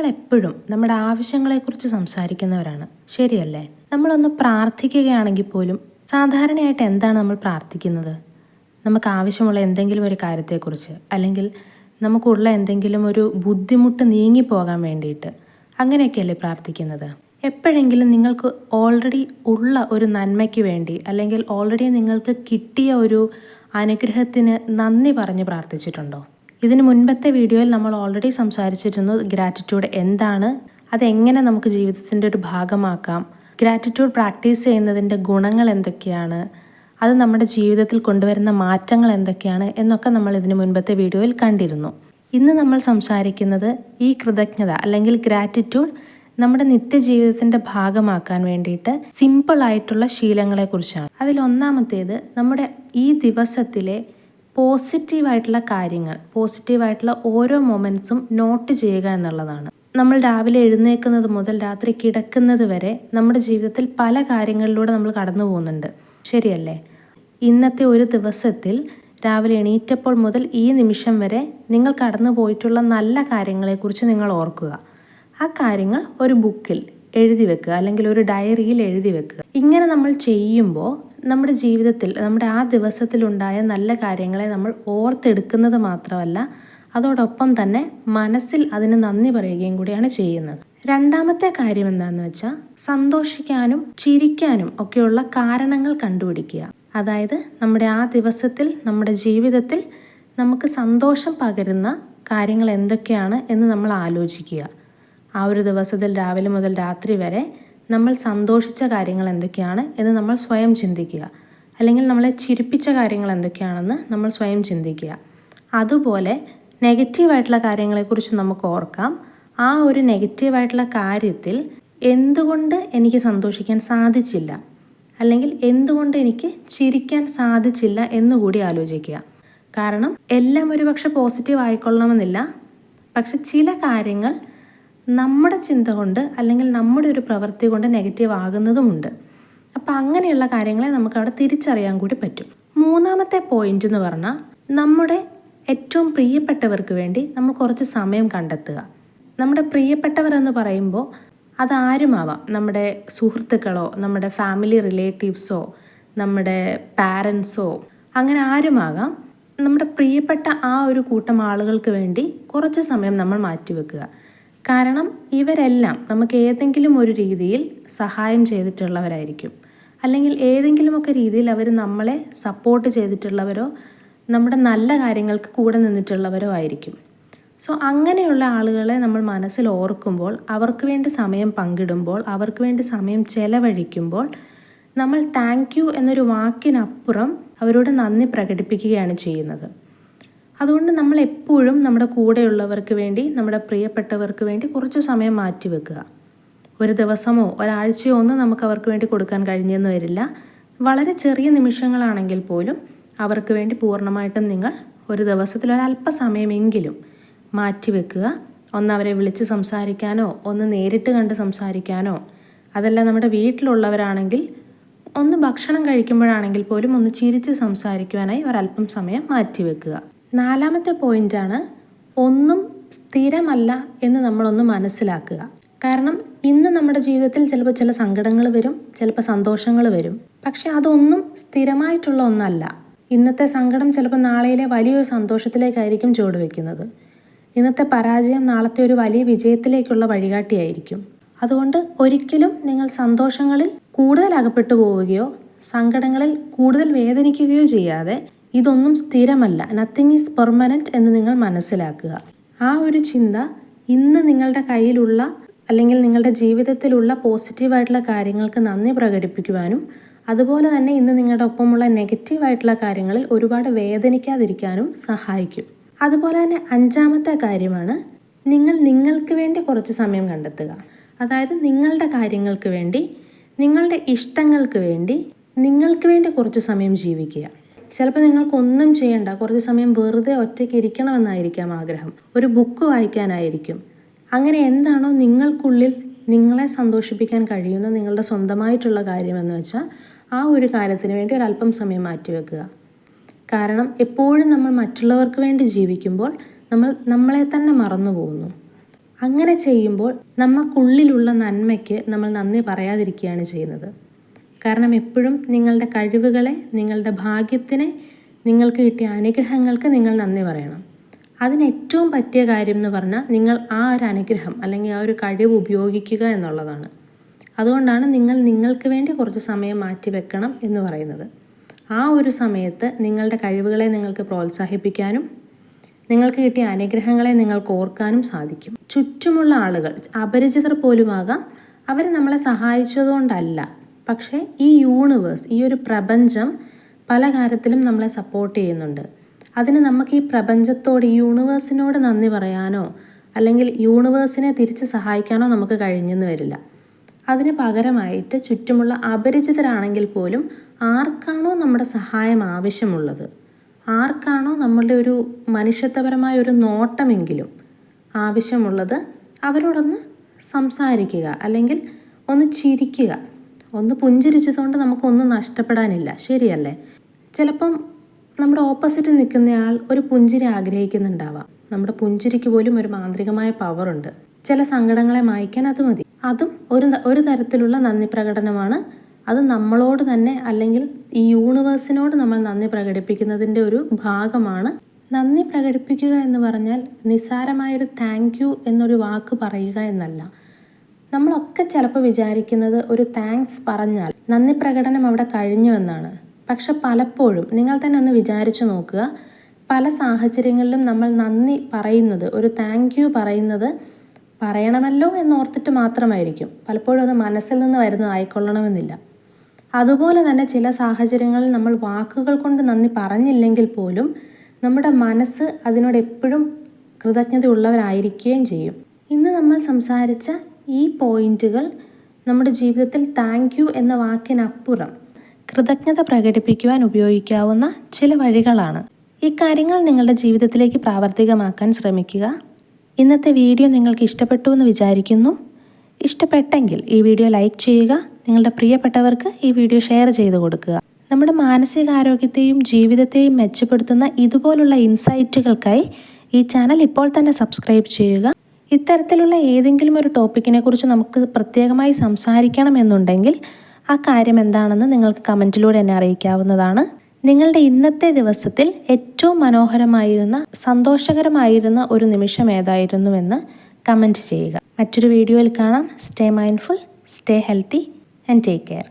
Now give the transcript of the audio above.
നമ്മളെപ്പോഴും നമ്മുടെ ആവശ്യങ്ങളെക്കുറിച്ച് സംസാരിക്കുന്നവരാണ്, ശരിയല്ലേ? നമ്മളൊന്ന് പ്രാർത്ഥിക്കുകയാണെങ്കിൽ പോലും സാധാരണയായിട്ട് എന്താണ് നമ്മൾ പ്രാർത്ഥിക്കുന്നത്? നമുക്ക് ആവശ്യമുള്ള എന്തെങ്കിലും ഒരു കാര്യത്തെക്കുറിച്ച്, അല്ലെങ്കിൽ നമുക്കുള്ള എന്തെങ്കിലും ഒരു ബുദ്ധിമുട്ട് നീങ്ങിപ്പോകാൻ വേണ്ടിയിട്ട്, അങ്ങനെയൊക്കെയല്ലേ പ്രാർത്ഥിക്കുന്നത്? എപ്പോഴെങ്കിലും നിങ്ങൾക്ക് ഓൾറെഡി ഉള്ള ഒരു നന്മയ്ക്ക് വേണ്ടി, അല്ലെങ്കിൽ ഓൾറെഡി നിങ്ങൾക്ക് കിട്ടിയ ഒരു അനുഗ്രഹത്തിന് നന്ദി പറഞ്ഞ് പ്രാർത്ഥിച്ചിട്ടുണ്ടോ? ഇതിന് മുൻപത്തെ വീഡിയോയിൽ നമ്മൾ ഓൾറെഡി സംസാരിച്ചിരുന്നു ഗ്രാറ്റിറ്റ്യൂഡ് എന്താണ്, അതെങ്ങനെ നമുക്ക് ജീവിതത്തിൻ്റെ ഒരു ഭാഗമാക്കാം, ഗ്രാറ്റിറ്റ്യൂഡ് പ്രാക്ടീസ് ചെയ്യുന്നതിൻ്റെ ഗുണങ്ങൾ എന്തൊക്കെയാണ്, അത് നമ്മുടെ ജീവിതത്തിൽ കൊണ്ടുവരുന്ന മാറ്റങ്ങൾ എന്തൊക്കെയാണ് എന്നൊക്കെ നമ്മൾ ഇതിന് മുൻപത്തെ വീഡിയോയിൽ കണ്ടിരുന്നു. ഇന്ന് നമ്മൾ സംസാരിക്കുന്നത് ഈ കൃതജ്ഞത അല്ലെങ്കിൽ ഗ്രാറ്റിറ്റ്യൂഡ് നമ്മുടെ നിത്യജീവിതത്തിൻ്റെ ഭാഗമാക്കാൻ വേണ്ടിയിട്ട് സിമ്പിളായിട്ടുള്ള ശീലങ്ങളെക്കുറിച്ചാണ്. അതിലൊന്നാമത്തേത് നമ്മുടെ ഈ ദിവസത്തിലെ പോസിറ്റീവായിട്ടുള്ള കാര്യങ്ങൾ, പോസിറ്റീവായിട്ടുള്ള ഓരോ മൊമെൻറ്റ്സും നോട്ട് ചെയ്യുക എന്നുള്ളതാണ്. നമ്മൾ രാവിലെ എഴുന്നേൽക്കുന്നത് മുതൽ രാത്രി കിടക്കുന്നത് വരെ നമ്മുടെ ജീവിതത്തിൽ പല കാര്യങ്ങളിലൂടെ നമ്മൾ കടന്നു പോകുന്നുണ്ട്, ശരിയല്ലേ? ഇന്നത്തെ ഒരു ദിവസത്തിൽ രാവിലെ എണീറ്റപ്പോൾ മുതൽ ഈ നിമിഷം വരെ നിങ്ങൾ കടന്നു പോയിട്ടുള്ള നല്ല കാര്യങ്ങളെക്കുറിച്ച് നിങ്ങൾ ഓർക്കുക. ആ കാര്യങ്ങൾ ഒരു ബുക്കിൽ എഴുതി വെക്കുക, അല്ലെങ്കിൽ ഒരു ഡയറിയിൽ എഴുതി വെക്കുക. ഇങ്ങനെ നമ്മൾ ചെയ്യുമ്പോൾ നമ്മുടെ ജീവിതത്തിൽ നമ്മുടെ ആ ദിവസത്തിലുണ്ടായ നല്ല കാര്യങ്ങളെ നമ്മൾ ഓർത്തെടുക്കുന്നത് മാത്രമല്ല, അതോടൊപ്പം തന്നെ മനസ്സിൽ അതിന് നന്ദി പറയുകയും കൂടിയാണ് ചെയ്യുന്നത്. രണ്ടാമത്തെ കാര്യം എന്താണെന്ന് വെച്ചാൽ, സന്തോഷിക്കാനും ചിരിക്കാനും ഒക്കെയുള്ള കാരണങ്ങൾ കണ്ടുപിടിക്കുക. അതായത് നമ്മുടെ ആ ദിവസത്തിൽ നമ്മുടെ ജീവിതത്തിൽ നമുക്ക് സന്തോഷം പകരുന്ന കാര്യങ്ങൾ എന്തൊക്കെയാണ് എന്ന് നമ്മൾ ആലോചിക്കുക. ആ ഒരു ദിവസത്തിൽ രാവിലെ മുതൽ രാത്രി വരെ നമ്മൾ സന്തോഷിച്ച കാര്യങ്ങൾ എന്തൊക്കെയാണ് എന്ന് നമ്മൾ സ്വയം ചിന്തിക്കുക, അല്ലെങ്കിൽ നമ്മളെ ചിരിപ്പിച്ച കാര്യങ്ങൾ എന്തൊക്കെയാണെന്ന് നമ്മൾ സ്വയം ചിന്തിക്കുക. അതുപോലെ നെഗറ്റീവായിട്ടുള്ള കാര്യങ്ങളെക്കുറിച്ച് നമുക്ക് ഓർക്കാം. ആ ഒരു നെഗറ്റീവായിട്ടുള്ള കാര്യത്തിൽ എന്തുകൊണ്ട് എനിക്ക് സന്തോഷിക്കാൻ സാധിച്ചില്ല, അല്ലെങ്കിൽ എന്തുകൊണ്ട് എനിക്ക് ചിരിക്കാൻ സാധിച്ചില്ല എന്നുകൂടി ആലോചിക്കുക. കാരണം എല്ലാം ഒരുപക്ഷെ പോസിറ്റീവ് ആയിക്കൊള്ളണമെന്നില്ല, പക്ഷെ ചില കാര്യങ്ങൾ നമ്മുടെ ചിന്ത കൊണ്ട് അല്ലെങ്കിൽ നമ്മുടെ ഒരു പ്രവൃത്തി കൊണ്ട് നെഗറ്റീവ് ആകുന്നതുമുണ്ട്. അപ്പം അങ്ങനെയുള്ള കാര്യങ്ങളെ നമുക്ക് അവിടെ തിരിച്ചറിയാൻ കൂടി പറ്റും. മൂന്നാമത്തെ പോയിന്റ് എന്ന് പറഞ്ഞാൽ, നമ്മുടെ ഏറ്റവും പ്രിയപ്പെട്ടവർക്ക് വേണ്ടി നമ്മൾ കുറച്ച് സമയം കണ്ടെത്തുക. നമ്മുടെ പ്രിയപ്പെട്ടവർ എന്ന് പറയുമ്പോൾ അതാരുമാവാം. നമ്മുടെ സുഹൃത്തുക്കളോ, നമ്മുടെ ഫാമിലി റിലേറ്റീവ്സോ, നമ്മുടെ പാരൻസോ, അങ്ങനെ ആരുമാകാം. നമ്മുടെ പ്രിയപ്പെട്ട ആ ഒരു കൂട്ടം ആളുകൾക്ക് വേണ്ടി കുറച്ച് സമയം നമ്മൾ മാറ്റിവെക്കുക. കാരണം ഇവരെല്ലാം നമുക്ക് ഏതെങ്കിലും ഒരു രീതിയിൽ സഹായം ചെയ്തിട്ടുള്ളവരായിരിക്കും, അല്ലെങ്കിൽ ഏതെങ്കിലുമൊക്കെ രീതിയിൽ അവർ നമ്മളെ സപ്പോർട്ട് ചെയ്തിട്ടുള്ളവരോ നമ്മുടെ നല്ല കാര്യങ്ങൾക്ക് കൂടെ നിന്നിട്ടുള്ളവരോ ആയിരിക്കും. സോ അങ്ങനെയുള്ള ആളുകളെ നമ്മൾ മനസ്സിൽ ഓർക്കുമ്പോൾ, അവർക്ക് വേണ്ടി സമയം പങ്കിടുമ്പോൾ, അവർക്ക് വേണ്ടി സമയം ചെലവഴിക്കുമ്പോൾ നമ്മൾ താങ്ക് യു എന്നൊരു വാക്കിനപ്പുറം അവരോട് നന്ദി പ്രകടിപ്പിക്കുകയാണ് ചെയ്യുന്നത്. അതുകൊണ്ട് നമ്മൾ എപ്പോഴും നമ്മുടെ കൂടെയുള്ളവർക്ക് വേണ്ടി, നമ്മുടെ പ്രിയപ്പെട്ടവർക്ക് വേണ്ടി കുറച്ച് സമയം മാറ്റിവെക്കുക. ഒരു ദിവസമോ ഒരാഴ്ചയോ ഒന്നും നമുക്ക് അവർക്ക് വേണ്ടി കൊടുക്കാൻ കഴിഞ്ഞെന്ന് വരില്ല. വളരെ ചെറിയ നിമിഷങ്ങളാണെങ്കിൽ പോലും അവർക്ക് വേണ്ടി പൂർണ്ണമായിട്ടും നിങ്ങൾ ഒരു ദിവസത്തിൽ ഒരല്പസമയമെങ്കിലും മാറ്റിവെക്കുക. ഒന്ന് അവരെ വിളിച്ച് സംസാരിക്കാനോ, ഒന്ന് നേരിട്ട് കണ്ട് സംസാരിക്കാനോ, അതല്ല നമ്മുടെ വീട്ടിലുള്ളവരാണെങ്കിൽ ഒന്ന് ഭക്ഷണം കഴിക്കുമ്പോഴാണെങ്കിൽ പോലും ഒന്ന് ചിരിച്ച് സംസാരിക്കുവാനായി ഒരല്പം സമയം മാറ്റിവെക്കുക. നാലാമത്തെ പോയിൻ്റാണ്, ഒന്നും സ്ഥിരമല്ല എന്ന് നമ്മളൊന്ന് മനസ്സിലാക്കുക. കാരണം ഇന്ന് നമ്മുടെ ജീവിതത്തിൽ ചിലപ്പോൾ ചില സങ്കടങ്ങൾ വരും, ചിലപ്പോൾ സന്തോഷങ്ങൾ വരും. പക്ഷെ അതൊന്നും സ്ഥിരമായിട്ടുള്ള ഒന്നല്ല. ഇന്നത്തെ സങ്കടം ചിലപ്പോൾ നാളെയിലെ വലിയൊരു സന്തോഷത്തിലേക്കായിരിക്കും ചുവടുവെക്കുന്നത്. ഇന്നത്തെ പരാജയം നാളത്തെ ഒരു വലിയ വിജയത്തിലേക്കുള്ള വഴികാട്ടിയായിരിക്കും. അതുകൊണ്ട് ഒരിക്കലും നിങ്ങൾ സന്തോഷങ്ങളിൽ കൂടുതൽ അകപ്പെട്ടു പോവുകയോ സങ്കടങ്ങളിൽ കൂടുതൽ വേദനിക്കുകയോ ചെയ്യാതെ, ഇതൊന്നും സ്ഥിരമല്ല, നത്തിങ് ഈസ് പെർമനൻറ്റ് എന്ന് നിങ്ങൾ മനസ്സിലാക്കുക. ആ ഒരു ചിന്ത ഇന്ന് നിങ്ങളുടെ കയ്യിലുള്ള അല്ലെങ്കിൽ നിങ്ങളുടെ ജീവിതത്തിലുള്ള പോസിറ്റീവായിട്ടുള്ള കാര്യങ്ങൾക്ക് നന്ദി പ്രകടിപ്പിക്കുവാനും, അതുപോലെ തന്നെ ഇന്ന് നിങ്ങളുടെ ഒപ്പമുള്ള നെഗറ്റീവായിട്ടുള്ള കാര്യങ്ങളിൽ ഒരുപാട് വേദനിക്കാതിരിക്കാനും സഹായിക്കും. അതുപോലെ തന്നെ അഞ്ചാമത്തെ കാര്യമാണ്, നിങ്ങൾ നിങ്ങൾക്ക് വേണ്ടി കുറച്ച് സമയം കണ്ടെത്തുക. അതായത് നിങ്ങളുടെ കാര്യങ്ങൾക്ക് വേണ്ടി, നിങ്ങളുടെ ഇഷ്ടങ്ങൾക്ക് വേണ്ടി, നിങ്ങൾക്ക് വേണ്ടി കുറച്ച് സമയം ജീവിക്കുക. ചിലപ്പോൾ നിങ്ങൾക്കൊന്നും ചെയ്യണ്ട, കുറച്ച് സമയം വെറുതെ ഒറ്റയ്ക്ക് ഇരിക്കണമെന്നായിരിക്കാം ആഗ്രഹം, ഒരു ബുക്ക് വായിക്കാനായിരിക്കും. അങ്ങനെ എന്താണോ നിങ്ങൾക്കുള്ളിൽ നിങ്ങളെ സന്തോഷിപ്പിക്കാൻ കഴിയുന്ന നിങ്ങളുടെ സ്വന്തമായിട്ടുള്ള കാര്യമെന്ന് വെച്ചാൽ ആ ഒരു കാര്യത്തിന് വേണ്ടി ഒരല്പം സമയം മാറ്റിവെക്കുക. കാരണം എപ്പോഴും നമ്മൾ മറ്റുള്ളവർക്ക് വേണ്ടി ജീവിക്കുമ്പോൾ നമ്മളെ തന്നെ മറന്നു പോകുന്നു. അങ്ങനെ ചെയ്യുമ്പോൾ നമുക്കുള്ളിലുള്ള നന്മയ്ക്ക് നമ്മൾ നന്ദി പറയാതിരിക്കുകയാണ് ചെയ്യുന്നത്. കാരണം എപ്പോഴും നിങ്ങളുടെ കഴിവുകളെ, നിങ്ങളുടെ ഭാഗ്യത്തിനെ, നിങ്ങൾക്ക് കിട്ടിയ അനുഗ്രഹങ്ങൾക്ക് നിങ്ങൾ നന്ദി പറയണം. അതിന് ഏറ്റവും പറ്റിയ കാര്യം എന്ന് പറഞ്ഞാൽ നിങ്ങൾ ആ ഒരു അനുഗ്രഹം അല്ലെങ്കിൽ ആ ഒരു കഴിവ് ഉപയോഗിക്കുക എന്നുള്ളതാണ്. അതുകൊണ്ടാണ് നിങ്ങൾക്ക് വേണ്ടി കുറച്ച് സമയം മാറ്റി വെക്കണം എന്ന് പറയുന്നത്. ആ ഒരു സമയത്ത് നിങ്ങളുടെ കഴിവുകളെ നിങ്ങൾക്ക് പ്രോത്സാഹിപ്പിക്കാനും നിങ്ങൾക്ക് കിട്ടിയ അനുഗ്രഹങ്ങളെ നിങ്ങൾക്ക് ഓർക്കാനും സാധിക്കും. ചുറ്റുമുള്ള ആളുകൾ അപരിചിതർ പോലുമാകാം, അവർ നമ്മളെ സഹായിച്ചതുകൊണ്ടല്ല, പക്ഷേ ഈ യൂണിവേഴ്സ്, ഈ ഒരു പ്രപഞ്ചം പല കാര്യത്തിലും നമ്മളെ സപ്പോർട്ട് ചെയ്യുന്നുണ്ട്. അതിന് നമുക്ക് ഈ പ്രപഞ്ചത്തോട്, ഈ യൂണിവേഴ്സിനോട് നന്ദി പറയാനോ അല്ലെങ്കിൽ യൂണിവേഴ്സിനെ തിരിച്ച് സഹായിക്കാനോ നമുക്ക് കഴിഞ്ഞെന്ന് വരില്ല. അതിന് പകരമായിട്ട് ചുറ്റുമുള്ള അപരിചിതരാണെങ്കിൽ പോലും ആർക്കാണോ നമ്മുടെ സഹായം ആവശ്യമുള്ളത്, ആർക്കാണോ നമ്മളുടെ ഒരു മനുഷ്യത്വപരമായ ഒരു നോട്ടമെങ്കിലും ആവശ്യമുള്ളത്, അവരോടൊന്ന് സംസാരിക്കുക അല്ലെങ്കിൽ ഒന്ന് ചിരിക്കുക. ഒന്ന് പുഞ്ചിരിച്ചതുകൊണ്ട് നമുക്കൊന്നും നഷ്ടപ്പെടാനില്ല, ശരിയല്ലേ? ചിലപ്പം നമ്മുടെ ഓപ്പോസിറ്റ് നിൽക്കുന്നയാൾ ഒരു പുഞ്ചിരി ആഗ്രഹിക്കുന്നുണ്ടാവാം. നമ്മുടെ പുഞ്ചിരിക്ക് പോലും ഒരു മാന്ത്രികമായ പവറുണ്ട്. ചില സങ്കടങ്ങളെ മായ്ക്കാൻ അത് മതി. അതും ഒരു തരത്തിലുള്ള നന്ദി പ്രകടനമാണ്. അത് നമ്മളോട് തന്നെ അല്ലെങ്കിൽ ഈ യൂണിവേഴ്സിനോട് നമ്മൾ നന്ദി പ്രകടിപ്പിക്കുന്നതിൻ്റെ ഒരു ഭാഗമാണ്. നന്ദി പ്രകടിപ്പിക്കുക എന്ന് പറഞ്ഞാൽ നിസ്സാരമായൊരു താങ്ക് യു എന്നൊരു വാക്ക് പറയുക എന്നല്ല. നമ്മളൊക്കെ ചിലപ്പോൾ വിചാരിക്കുന്നത് ഒരു താങ്ക്സ് പറഞ്ഞാൽ നന്ദി പ്രകടനം അവിടെ കഴിഞ്ഞു എന്നാണ്. പക്ഷെ പലപ്പോഴും നിങ്ങൾ തന്നെ ഒന്ന് വിചാരിച്ചു നോക്കുക, പല സാഹചര്യങ്ങളിലും നമ്മൾ നന്ദി പറയുന്നത്, ഒരു താങ്ക് യു പറയുന്നത് പറയണമല്ലോ എന്നോർത്തിട്ട് മാത്രമായിരിക്കും. പലപ്പോഴും അത് മനസ്സിൽ നിന്ന് വരുന്നതായിക്കൊള്ളണമെന്നില്ല. അതുപോലെ തന്നെ ചില സാഹചര്യങ്ങളിൽ നമ്മൾ വാക്കുകൾ കൊണ്ട് നന്ദി പറഞ്ഞില്ലെങ്കിൽ പോലും നമ്മുടെ മനസ്സ് അതിനോട് എപ്പോഴും കൃതജ്ഞതയുള്ളവരായിരിക്കുകയും ചെയ്യും. ഇന്ന് നമ്മൾ സംസാരിച്ച ഈ പോയിന്റുകൾ നമ്മുടെ ജീവിതത്തിൽ താങ്ക് യു എന്ന വാക്കിനപ്പുറം കൃതജ്ഞത പ്രകടിപ്പിക്കുവാൻ ഉപയോഗിക്കാവുന്ന ചില വഴികളാണ്. ഈ കാര്യങ്ങൾ നിങ്ങളുടെ ജീവിതത്തിലേക്ക് പ്രാവർത്തികമാക്കാൻ ശ്രമിക്കുക. ഇന്നത്തെ വീഡിയോ നിങ്ങൾക്ക് ഇഷ്ടപ്പെട്ടു എന്ന് വിചാരിക്കുന്നു. ഇഷ്ടപ്പെട്ടെങ്കിൽ ഈ വീഡിയോ ലൈക്ക് ചെയ്യുക. നിങ്ങളുടെ പ്രിയപ്പെട്ടവർക്ക് ഈ വീഡിയോ ഷെയർ ചെയ്ത് കൊടുക്കുക. നമ്മുടെ മാനസികാരോഗ്യത്തെയും ജീവിതത്തെയും മെച്ചപ്പെടുത്തുന്ന ഇതുപോലുള്ള ഇൻസൈറ്റുകൾക്കായി ഈ ചാനൽ ഇപ്പോൾ തന്നെ സബ്സ്ക്രൈബ് ചെയ്യുക. ഇത്തരത്തിലുള്ള ഏതെങ്കിലും ഒരു ടോപ്പിക്കിനെ കുറിച്ച് നമുക്ക് പ്രത്യേകമായി സംസാരിക്കണമെന്നുണ്ടെങ്കിൽ ആ കാര്യം എന്താണെന്ന് നിങ്ങൾക്ക് കമൻറ്റിലൂടെ എന്നെ അറിയിക്കാവുന്നതാണ്. നിങ്ങളുടെ ഇന്നത്തെ ദിവസത്തിൽ ഏറ്റവും മനോഹരമായിരുന്ന, സന്തോഷകരമായിരുന്ന ഒരു നിമിഷം ഏതായിരുന്നുവെന്ന് കമൻറ്റ് ചെയ്യുക. മറ്റൊരു വീഡിയോയിൽ കാണാം. Stay mindful, stay healthy and take care.